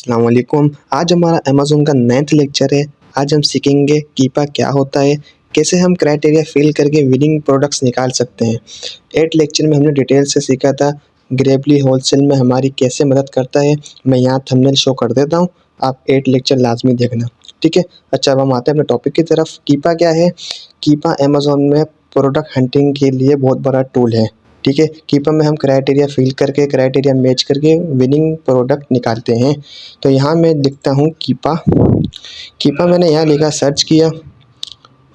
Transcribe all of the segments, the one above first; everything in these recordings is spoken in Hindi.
अस्सलाम वालेकुम। आज हमारा अमेज़न का 9th लेक्चर है। आज हम सीखेंगे कीपा क्या होता है, कैसे हम क्राइटेरिया फिल करके विनिंग प्रोडक्ट्स निकाल सकते हैं। 8 लेक्चर में हमने डिटेल से सीखा था ग्रेवली होलसेल में हमारी कैसे मदद करता है। मैं यहाँ थंबनेल शो कर देता हूँ, आप 8 लेक्चर लाजमी देखना, ठीक है। अच्छा, अब हम आते हैं अपने टॉपिक की तरफ। कीपा क्या है? कीपा अमेज़न में प्रोडक्ट हंटिंग के लिए बहुत बड़ा टूल है, ठीक है। कीपा में हम क्राइटेरिया फिल करके क्राइटेरिया मैच करके विनिंग प्रोडक्ट निकालते हैं। तो यहाँ मैं लिखता हूँ कीपा। कीपा मैंने यहाँ लिखा, सर्च किया,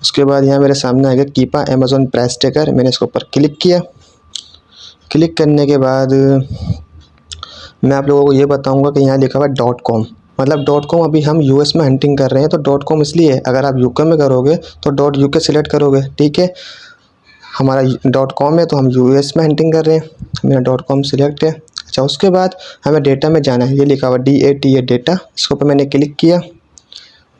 उसके बाद यहाँ मेरे सामने आ गया कीपा अमेज़न प्राइस ट्रैकर। मैंने इसके ऊपर क्लिक किया। क्लिक करने के बाद मैं आप लोगों को ये बताऊँगा कि यहाँ लिखा हुआ है .com, मतलब .com अभी हम यूएस में हंटिंग कर रहे हैं तो .com इसलिए है। अगर आप यूके में करोगे तो .uk सिलेक्ट करोगे, ठीक है। हमारा .com है तो हम यूएस में हंटिंग कर रहे हैं, मेरा .com सिलेक्ट है। अच्छा, उसके बाद हमें डेटा में जाना है, ये लिखा हुआ DATA डेटा, इसके ऊपर मैंने क्लिक किया।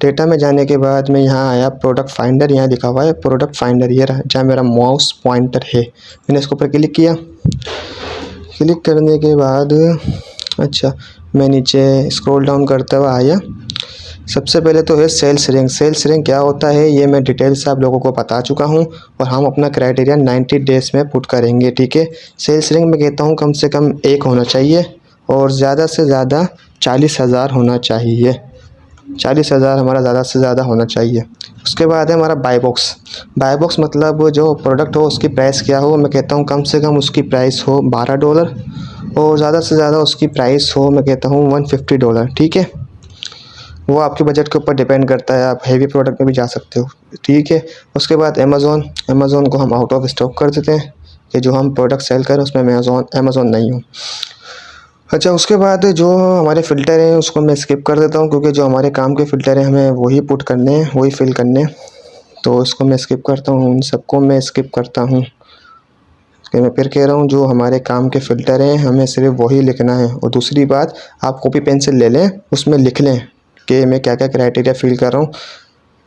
डेटा में जाने के बाद मैं यहाँ आया प्रोडक्ट फाइंडर, यहाँ लिखा हुआ है प्रोडक्ट फाइंडर, ये रहा जहाँ मेरा माउस पॉइंटर है। मैंने इसके ऊपर क्लिक किया। क्लिक करने के बाद अच्छा मैं नीचे स्क्रॉल डाउन करता हुआ आया। सबसे पहले तो है सेल्स रैंक। सेल्स रैंक क्या होता है ये मैं डिटेल से आप लोगों को बता चुका हूँ और हम अपना क्राइटेरिया 90 डेज़ में पुट करेंगे, ठीक है। सेल्स रैंक में कहता हूँ कम से कम 1 होना चाहिए और ज़्यादा से ज़्यादा 40,000 होना चाहिए। 40,000 हमारा ज़्यादा से ज़्यादा होना चाहिए। उसके बाद है हमारा बाय बॉक्स। बाय बॉक्स मतलब जो प्रोडक्ट हो उसकी प्राइस क्या हो, मैं कहता हूँ कम से कम उसकी प्राइस हो $12 और ज़्यादा से ज़्यादा उसकी प्राइस हो, मैं कहता हूँ $150, ठीक है। वो आपके बजट के ऊपर डिपेंड करता है, आप हैवी प्रोडक्ट में भी जा सकते हो, ठीक है। उसके बाद अमेज़न को हम आउट ऑफ स्टॉक कर देते हैं कि जो हम प्रोडक्ट सेल करें उसमें अमेज़न नहीं हो। अच्छा, उसके बाद जो हमारे फ़िल्टर हैं उसको मैं स्किप कर देता हूँ क्योंकि जो हमारे काम के फ़िल्टर हैं हमें वही पुट करने हैं, वही फिल करने हैं, तो इसको मैं स्किप करता हूँ, उन सबको मैं स्किप करता हूँ। कि मैं फिर कह रहा हूँ जो हमारे काम के फ़िल्टर हैं हमें सिर्फ वही लिखना है। और दूसरी बात, आप कॉपी पेंसिल ले लें, उसमें लिख लें कि मैं क्या क्या क्राइटेरिया फिल कर रहा हूँ।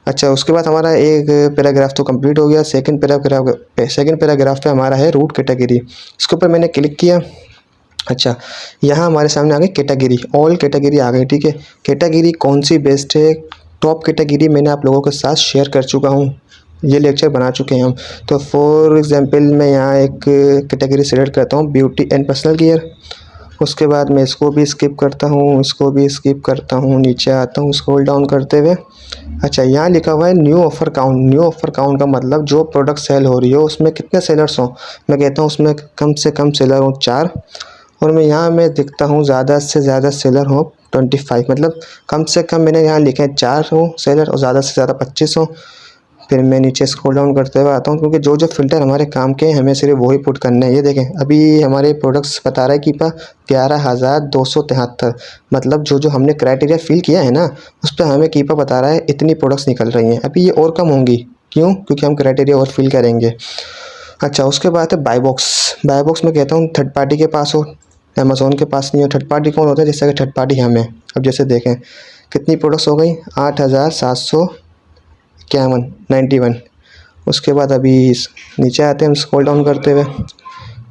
अच्छा, उसके बाद हमारा एक पैराग्राफ तो कंप्लीट हो गया। सेकंड पैराग्राफ पे हमारा है रूट कैटेगरी। इसके ऊपर मैंने क्लिक किया। अच्छा, यहाँ हमारे सामने आ गई कैटेगरी, ऑल कैटेगरी आ गई, ठीक है। कैटेगरी कौन सी बेस्ट है, टॉप कैटेगरी मैंने आप लोगों के साथ शेयर कर चुका हूँ, ये लेक्चर बना चुके हैं हम। तो फॉर एग्जांपल मैं यहाँ एक कैटेगरी सेलेक्ट करता हूँ, ब्यूटी एंड पर्सनल केयर। उसके बाद मैं इसको भी स्किप करता हूँ, इसको भी स्किप करता हूँ, नीचे आता हूँ स्क्रॉल डाउन करते हुए। अच्छा, यहाँ लिखा हुआ है new offer count. New offer count का मतलब जो प्रोडक्ट सेल हो रही हो उसमें कितने सेलर्स हों, मैं कहता हूँ उसमें कम से कम सेलर हों 4। और मैं देखता हूँ ज़्यादा से ज़्यादा सेलर हो 25, मतलब कम से कम मैंने यहाँ लिखे हैं 4 हो सेलर और ज़्यादा से ज़्यादा 25 हो। फिर मैं नीचे स्क्रॉल डाउन करते हुए आता हूँ क्योंकि जो जो फ़िल्टर हमारे काम के हैं हमें सिर्फ वही पुट करना है। ये देखें अभी हमारे प्रोडक्ट्स बता रहा है कीपा 11,273, मतलब जो जो हमने क्राइटेरिया फिल किया है ना उस पर हमें कीपा बता रहा है इतनी प्रोडक्ट्स निकल रही हैं। अभी ये और कम होंगी, क्यों? क्योंकि हम क्राइटेरिया और फिल करेंगे। अच्छा, उसके बाद है बाय बॉक्स। बाय बॉक्स में कहता हूँ थर्ड पार्टी के पास हो, अमेज़न के पास नहीं हो। थर्ड पार्टी कौन होता है? जैसे कि थर्ड पार्टी हम हैं। अब जैसे देखें कितनी प्रोडक्ट्स हो गई, 8,791। उसके बाद अभी नीचे आते हैं हम स्क्रॉल डाउन करते हुए,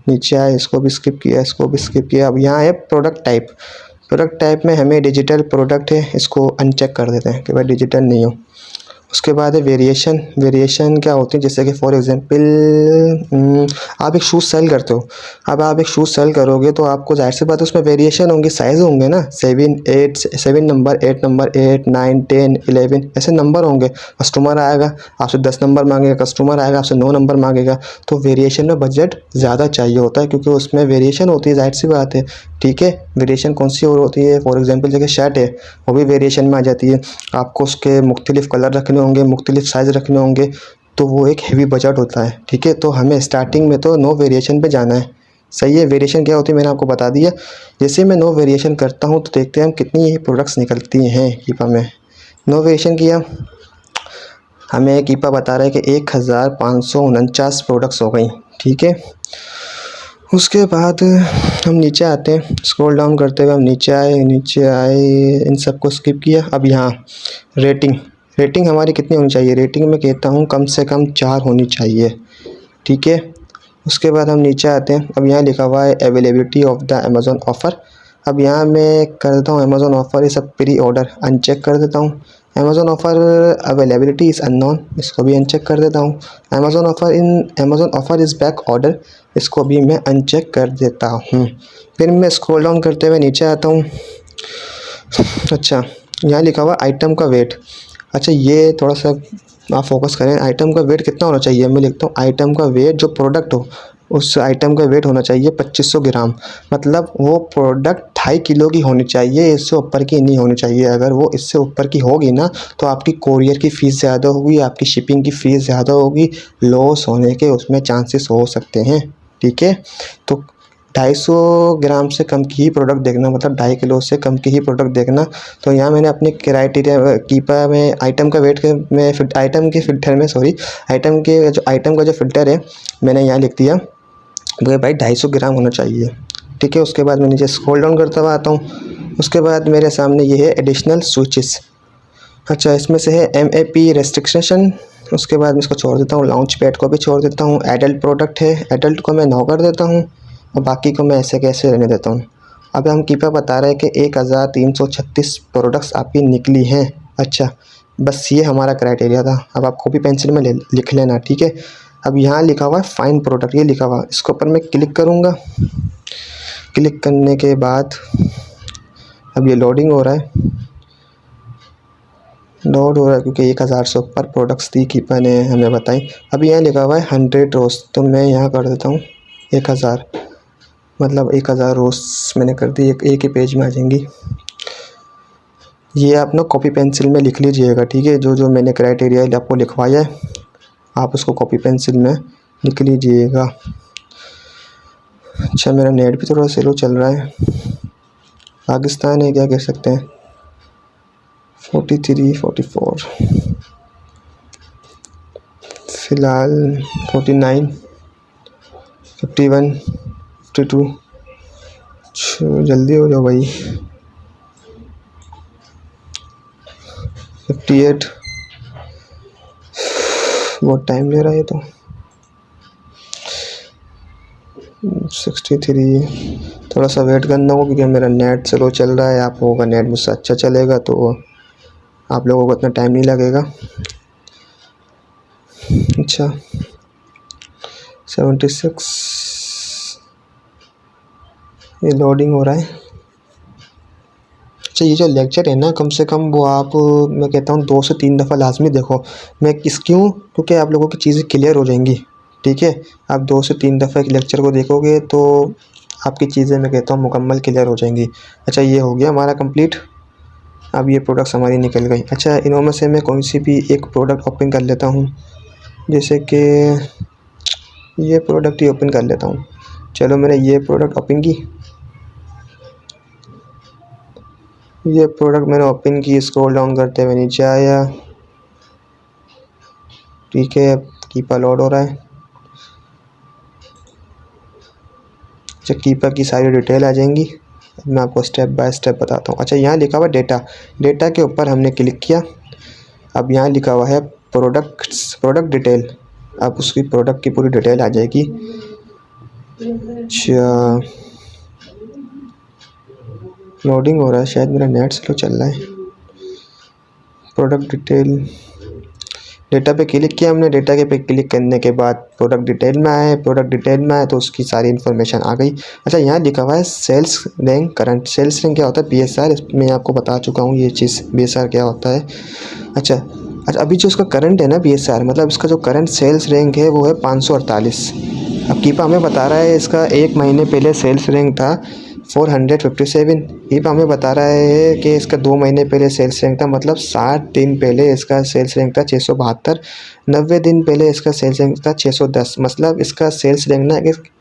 नीचे आए, इसको भी स्किप किया, इसको भी स्किप किया। अब यहाँ है प्रोडक्ट टाइप। प्रोडक्ट टाइप में हमें डिजिटल प्रोडक्ट है, इसको अनचेक कर देते हैं कि भाई डिजिटल नहीं हो। उसके बाद है वेरिएशन। वेरिएशन क्या होती है, जैसे कि फॉर एग्जांपल आप एक शूज़ सेल करते हो। अब आप एक शूज़ सेल करोगे तो आपको जाहिर सी बात है उसमें वेरिएशन होंगे, साइज़ होंगे ना, 7 नंबर, 8 नंबर, 8, 9, 10, 11 ऐसे नंबर होंगे। कस्टमर आएगा आपसे 10 नंबर मांगेगा, कस्टमर आएगा आपसे 9 नंबर मांगेगा। तो वेरिएशन में बजट ज़्यादा चाहिए होता है क्योंकि उसमें वेरिएशन होती है, जाहिर सी बात है, ठीक है। वेरिएशन कौन सी और होती है, फॉर एग्जांपल जैसे शर्ट है वो भी वेरिएशन में आ जाती है। आपको उसके मुख्तलिफ़ कलर रखने होंगे, मुख्तलिफ़ साइज़ रखने होंगे, तो वो एक हेवी बजट होता है, ठीक है। तो हमें स्टार्टिंग में तो नो वेरिएशन पे जाना है, सही है। वेरिएशन क्या होती है मैंने आपको बता दिया। जैसे मैं नो वेरिएशन करता हूँ तो देखते हैं हम कितनी प्रोडक्ट्स निकलती हैं कीपा में। नो वेरिएशन किया, हमें कीपा बता रहा है कि 1,549 प्रोडक्ट्स हो गई, ठीक है। उसके बाद हम नीचे आते हैं, स्क्रॉल डाउन करते हुए हम नीचे आए, इन सबको स्किप किया। अब यहाँ रेटिंग हमारी कितनी होनी चाहिए? रेटिंग में कहता हूँ कम से कम 4 होनी चाहिए, ठीक है। उसके बाद हम नीचे आते हैं, अब यहाँ लिखा हुआ है availability of the Amazon offer. अब यहाँ मैं कर देता हूँ Amazon offer is a pre order, uncheck कर देता हूँ। Amazon offer availability is unknown, इसको भी अनचेक कर देता हूँ। Amazon offer is back order, इसको भी मैं अनचेक कर देता हूँ। फिर मैं स्क्रॉल डाउन करते हुए नीचे आता हूँ। अच्छा, यहाँ लिखा हुआ आइटम का वेट। अच्छा, ये थोड़ा सा आप फोकस करें, आइटम का वेट कितना होना चाहिए। मैं लिखता हूँ आइटम का वेट, जो प्रोडक्ट हो उस आइटम का वेट होना चाहिए 2500 ग्राम। मतलब वो प्रोडक्ट 2.5 किलो की होनी चाहिए, इससे ऊपर की नहीं होनी चाहिए। अगर वो इससे ऊपर की होगी ना तो आपकी कोरियर की फ़ीस ज़्यादा होगी, आपकी शिपिंग की फ़ीस ज़्यादा होगी, लॉस होने के उसमें चांसेस हो सकते हैं। ठीक है, तो 250 ग्राम से कम की ही प्रोडक्ट देखना, मतलब 2.5 किलो से कम की ही प्रोडक्ट देखना। तो यहाँ मैंने अपने क्राइटेरिया कीपा में आइटम का वेट के में आइटम के फ़िल्टर में आइटम का जो फ़िल्टर है मैंने यहाँ लिख दिया वो भाई 250 ग्राम होना चाहिए। ठीक है, उसके बाद मैं नीचे स्क्रॉल डाउन करता हुआ आता हूँ। उसके बाद मेरे सामने ये है एडिशनल स्विचेस। अच्छा, इसमें से है MAP रेस्ट्रिक्शन। उसके बाद मैं इसको छोड़ देता हूँ, लॉन्च पैड को भी छोड़ देता हूँ। एडल्ट प्रोडक्ट है, एडल्ट को मैं नो कर देता हूँ और बाकी को मैं ऐसे कैसे रहने देता हूँ। अब हम कीपा बता रहे हैं कि 1336 प्रोडक्ट्स आपकी निकली हैं। अच्छा, बस ये हमारा क्राइटेरिया था। अब आप कॉपी पेंसिल में लिख लेना। ठीक है, अब यहाँ लिखा हुआ है फाइंड प्रोडक्ट, ये लिखा हुआ है, इसके ऊपर मैं क्लिक करूँगा। क्लिक करने के बाद अब ये लोडिंग हो रहा है, लोड हो रहा है क्योंकि 1000 से ऊपर प्रोडक्ट्स थी कीपा ने हमें बताई। अभी यहाँ लिखा हुआ है 100 रोज़, तो मैं यहाँ कर देता हूँ 1000, मतलब 1000 रोज़ मैंने कर दी, एक ही पेज में आ जाएंगी। ये आप ना कॉपी पेंसिल में लिख लीजिएगा। ठीक है, जो जो मैंने क्राइटेरिया आपको लिखवाया है आप उसको कॉपी पेंसिल में लिख लीजिएगा। अच्छा, मेरा नेट भी थोड़ा स्लो चल रहा है, पाकिस्तान है क्या कह सकते हैं। 43 44 फ़िलहाल 49 51 52। जल्दी हो जाओ भाई। 58, बहुत टाइम ले रहा है तो। 63, थोड़ा सा वेट करना होगा क्योंकि मेरा नेट स्लो चल रहा है। आप लोगों का नेट मुझसे अच्छा चलेगा तो आप लोगों को इतना टाइम नहीं लगेगा। अच्छा, 76, ये लोडिंग हो रहा है। अच्छा, ये जो लेक्चर है ना कम से कम वो आप, मैं कहता हूँ 2 से 3 दफ़ा लाजमी देखो। मैं क्यों, क्योंकि आप लोगों की चीज़ें क्लियर हो जाएंगी। ठीक है, आप 2 से 3 दफ़ा एक लेक्चर को देखोगे तो आपकी चीज़ें मैं कहता हूँ मुकम्मल क्लियर हो जाएंगी। अच्छा, ये हो गया हमारा कंप्लीट। अब ये प्रोडक्ट्स हमारी निकल गई। अच्छा, इनमें से मैं कोई सी भी एक प्रोडक्ट ओपन कर लेता हूँ, जैसे कि ये प्रोडक्ट ही ओपन कर लेता हूँ। चलो, मैंने ये प्रोडक्ट ओपन की, ये प्रोडक्ट मैंने ओपन की, स्क्रॉल डाउन करते हुए नीचे आया। ठीक है, कीपा लोड हो रहा है। अच्छा, कीपा की सारी डिटेल आ जाएंगी, मैं आपको स्टेप बाय स्टेप बताता हूँ। अच्छा, यहाँ लिखा हुआ डेटा, डेटा के ऊपर हमने क्लिक किया। अब यहाँ लिखा हुआ है प्रोडक्ट डिटेल, अब उसकी प्रोडक्ट की पूरी डिटेल आ जाएगी। अच्छा, लोडिंग हो रहा है, शायद मेरा नेट स्लो चल रहा है। प्रोडक्ट डिटेल, डेटा पे क्लिक किया हमने, डेटा के पे क्लिक करने के बाद प्रोडक्ट डिटेल में आए, प्रोडक्ट डिटेल में आए तो उसकी सारी इन्फॉर्मेशन आ गई। अच्छा, यहाँ लिखा हुआ है sales rank current. Sales rank क्या होता है? BSR, मैं आपको बता चुका हूँ ये चीज़, BSR क्या होता है। अच्छा, अभी जो उसका करंट है ना BSR, मतलब इसका जो करंट सेल्स रैंक है वो है 548। अब कीपा हमें बता रहा है इसका 1 महीने पहले सेल्स रैंक था 457। कीपा हमें बता रहा है कि इसका 2 महीने पहले सेल्स रैंक था, मतलब 60 दिन पहले इसका सेल्स रैंक था 672। 90 दिन पहले इसका सेल्स रैंक था 610। मतलब इसका सेल्स रैंक ना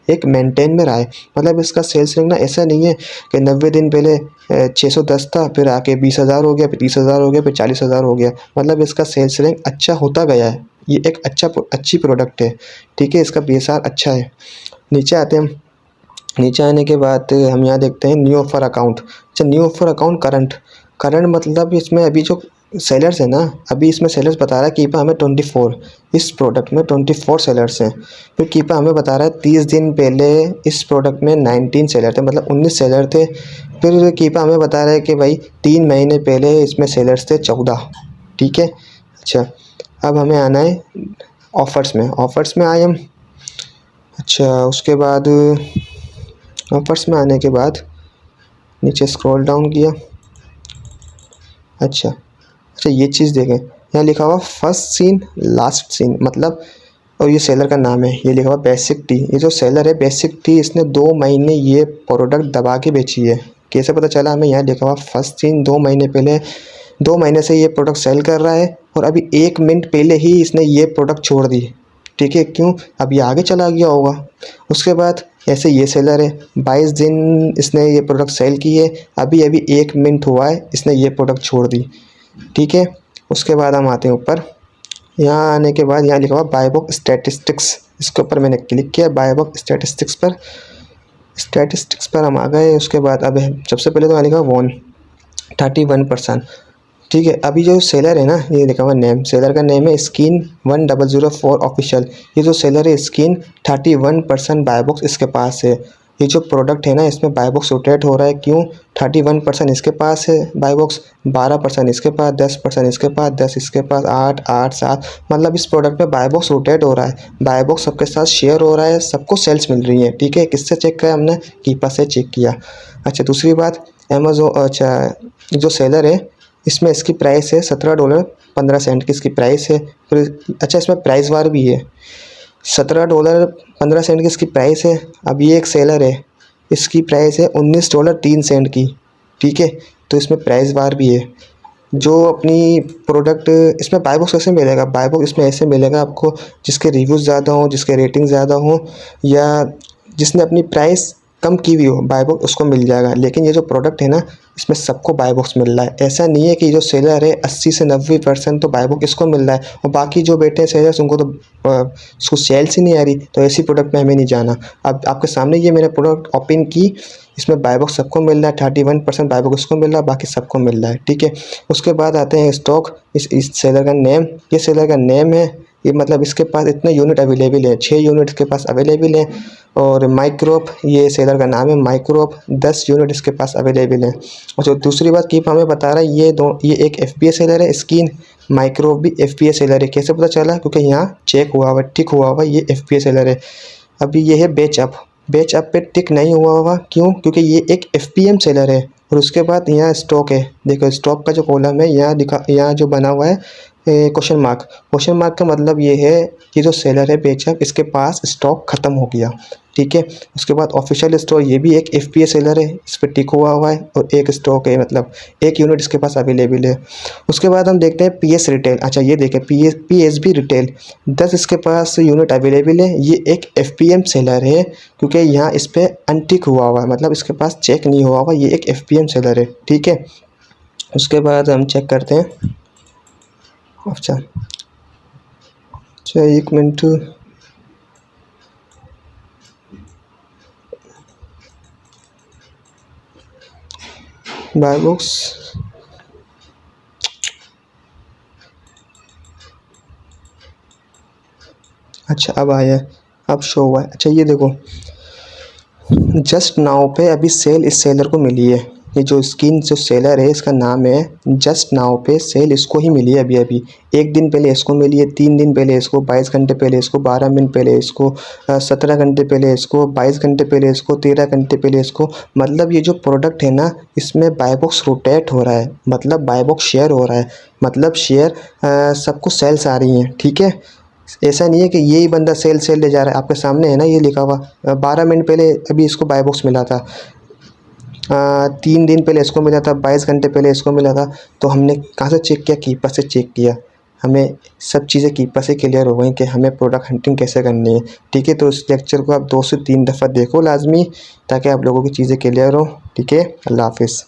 एक मेंटेन में रहा है। मतलब इसका सेल्स रैंक ना ऐसा नहीं है कि 90 दिन पहले 610 था, फिर आके 20,000 हो गया, फिर 30,000 हो गया, फिर 40,000 हो गया। मतलब इसका सेल्स रैंक अच्छा होता गया है। ये एक अच्छी प्रोडक्ट है। ठीक है, इसका BSR अच्छा है। नीचे आते हैं हम, नीचे आने के बाद हम यहाँ देखते हैं न्यू ऑफ़र अकाउंट। अच्छा, न्यू ऑफ़र अकाउंट करंट मतलब इसमें अभी जो सेलर्स है ना, अभी इसमें सेलर्स बता रहा है कीपा हमें 24, इस प्रोडक्ट में 24 सेलर्स हैं। फिर कीपा हमें बता रहा है 30 दिन पहले इस प्रोडक्ट में 19 सेलर थे, मतलब 19 सेलर थे। फिर कीपा हमें बता रहा है कि भाई 3 महीने पहले इसमें सेलर्स थे 14। ठीक है। अच्छा, अब हमें आना है ऑफ़र्स में आए हम। अच्छा, उसके बाद ऑफ़र्स में आने के बाद नीचे स्क्रॉल डाउन किया। अच्छा अच्छा, ये चीज़ देखें, यहाँ लिखा हुआ फर्स्ट सीन लास्ट सीन, मतलब, और ये सेलर का नाम है, ये लिखा हुआ बेसिक टी। ये जो सेलर है बेसिक टी, इसने 2 महीने ये प्रोडक्ट दबा के बेची है। कैसे पता चला हमें? यहाँ लिखा हुआ फर्स्ट सीन 2 महीने पहले, 2 महीने से ये प्रोडक्ट सेल कर रहा है और अभी 1 मिनट पहले ही इसने ये प्रोडक्ट छोड़ दी। ठीक है, क्यों? अब ये आगे चला गया होगा। उसके बाद ऐसे ये सेलर है, 22 दिन इसने ये प्रोडक्ट सेल की है, अभी अभी 1 मिनट हुआ है इसने ये प्रोडक्ट छोड़ दी। ठीक है। उसके बाद हम आते हैं ऊपर। यहाँ आने के बाद यहाँ लिखा हुआ बाय बुक स्टैटिस्टिक्स, इसके ऊपर मैंने क्लिक किया। बाय बुक स्टैटिस्टिक्स पर हम आ गए। उसके बाद अब सबसे पहले तो यहाँ लिखा वन 31%। ठीक है, अभी जो सेलर है ना, ये लिखा हुआ नेम, सेलर का नेम है स्किन 1004 ऑफिशियल। ये जो सेलर है स्किन 31% बाय बॉक्स इसके पास है। ये जो प्रोडक्ट है ना, इसमें बाय बॉक्स रोटेट हो रहा है, क्यों? 31% इसके पास है बाय बॉक्स, 12% इसके पास, 10% इसके पास, 10 इसके पास, 8 8 7, मतलब इस प्रोडक्ट में बाय बॉक्स रोटेट हो रहा है। बाय बॉक्स सबके साथ शेयर हो रहा है, सबको सेल्स मिल रही है। ठीक है, किससे चेक किया हमने? कीपा से चेक किया। अच्छा, दूसरी बात, अमेज़न, अच्छा, जो सेलर है इसमें इसकी प्राइस है $17.15 की इसकी प्राइस है। फिर अच्छा, इसमें प्राइस वार भी है, $17.15 की इसकी प्राइस है। अब ये एक सेलर है, इसकी प्राइस है $19.03 की। ठीक है, तो इसमें प्राइस वार भी है। जो अपनी प्रोडक्ट इसमें बाय बॉक्स कैसे मिलेगा? बाय बॉक्स इसमें ऐसे मिलेगा आपको, जिसके रिव्यूज़ ज़्यादा हों, जिसके रेटिंग ज़्यादा हों, या जिसने अपनी प्राइस कम की हुई हो, बाय बॉक्स उसको मिल जाएगा। लेकिन ये जो प्रोडक्ट है ना, इसमें सबको बाय बॉक्स मिल रहा है। ऐसा नहीं है कि जो सेलर है 80 से 90% तो बाय बॉक्स इसको मिल रहा है और बाकी जो बैठे हैं सेलर्स उनको तो उसको सेल्स ही नहीं आ रही। तो ऐसी प्रोडक्ट में हमें नहीं जाना। अब आपके सामने ये मैंने प्रोडक्ट ओपन की, इसमें बाय बॉक्स सबको मिल रहा है, 31% बाय बॉक्स इसको मिल रहा है, बाकी सबको मिल रहा है। ठीक है। उसके बाद आते हैं स्टॉक, इस सेलर का नेम, ये सेलर का नेम है, ये मतलब इसके पास इतने यूनिट अवेलेबल है, 6 यूनिट इसके पास अवेलेबल है। और माइक्रोप, ये सेलर का नाम है माइक्रोप, 10 यूनिट इसके पास अवेलेबल है। और जो दूसरी बात कीप हमें बता रहा है, ये एक FBA सेलर है, स्किन माइक्रोप भी FBA सेलर है। कैसे पता चला? क्योंकि यहाँ चेक हुआ हुआ, टिक हुआ हुआ, ये FBA सेलर है। अभी ये है बेच अप पे टिक नहीं हुआ हुआ, क्यों? क्योंकि ये एक FPM सेलर है। और उसके बाद यहाँ स्टॉक है, देखो स्टॉक का जो कॉलम है यहाँ दिखा, यहाँ जो बना हुआ है क्वेश्चन मार्क का मतलब ये है कि जो सेलर है बेचअप, इसके पास स्टॉक ख़त्म हो गया। ठीक है। उसके बाद ऑफिशियल स्टोर, ये भी एक FBA सेलर है, इस पर टिक हुआ हुआ है और एक स्टॉक है, मतलब एक यूनिट इसके पास अवेलेबल है। उसके बाद हम देखते हैं PS रिटेल। अच्छा, ये देखें PSB रिटेल, 10 इसके पास यूनिट अवेलेबल है। ये एक FPM सेलर है, क्योंकि यहाँ इस पर अनटिक हुआ हुआ है, मतलब इसके पास चेक नहीं हुआ हुआ, ये एक FPM सेलर है। ठीक है। उसके बाद हम चेक करते हैं। अच्छा अच्छा, 1 मिनट, बाय बॉक्स, अच्छा अब आया, अब शो हुआ है। अच्छा, ये देखो जस्ट नाउ पे अभी सेल इस सेलर को मिली है। ये जो स्किन जो सेलर है इसका नाम है जस्ट नाउ पे, सेल इसको ही मिली है अभी अभी। 1 दिन पहले इसको मिली है, 3 दिन पहले इसको, 22 घंटे पहले इसको, 12 मिनट पहले इसको, 17 घंटे पहले इसको, 22 घंटे पहले इसको, 13 घंटे पहले इसको। मतलब ये जो प्रोडक्ट है ना, इसमें बाय बॉक्स रोटेट हो रहा है, मतलब बाय बॉक्स शेयर हो रहा है, मतलब शेयर सबको सेल्स आ रही हैं। ठीक है। ऐसा नहीं है कि यही बंदा सेल ले जा रहा है। आपके सामने है ना, ये लिखा हुआ 12 मिनट पहले अभी इसको बाय बॉक्स मिला था, 3 दिन पहले इसको मिला था, 22 घंटे पहले इसको मिला था। तो हमने कहाँ से चेक किया? कीपर से चेक किया। हमें सब चीज़ें कीपर से क्लियर हो गई कि हमें प्रोडक्ट हंटिंग कैसे करनी है। ठीक है। तो इस लेक्चर को आप 2 से 3 दफ़ा देखो लाजमी, ताकि आप लोगों की चीज़ें क्लियर हो। ठीक है। अल्लाह हाफिज़।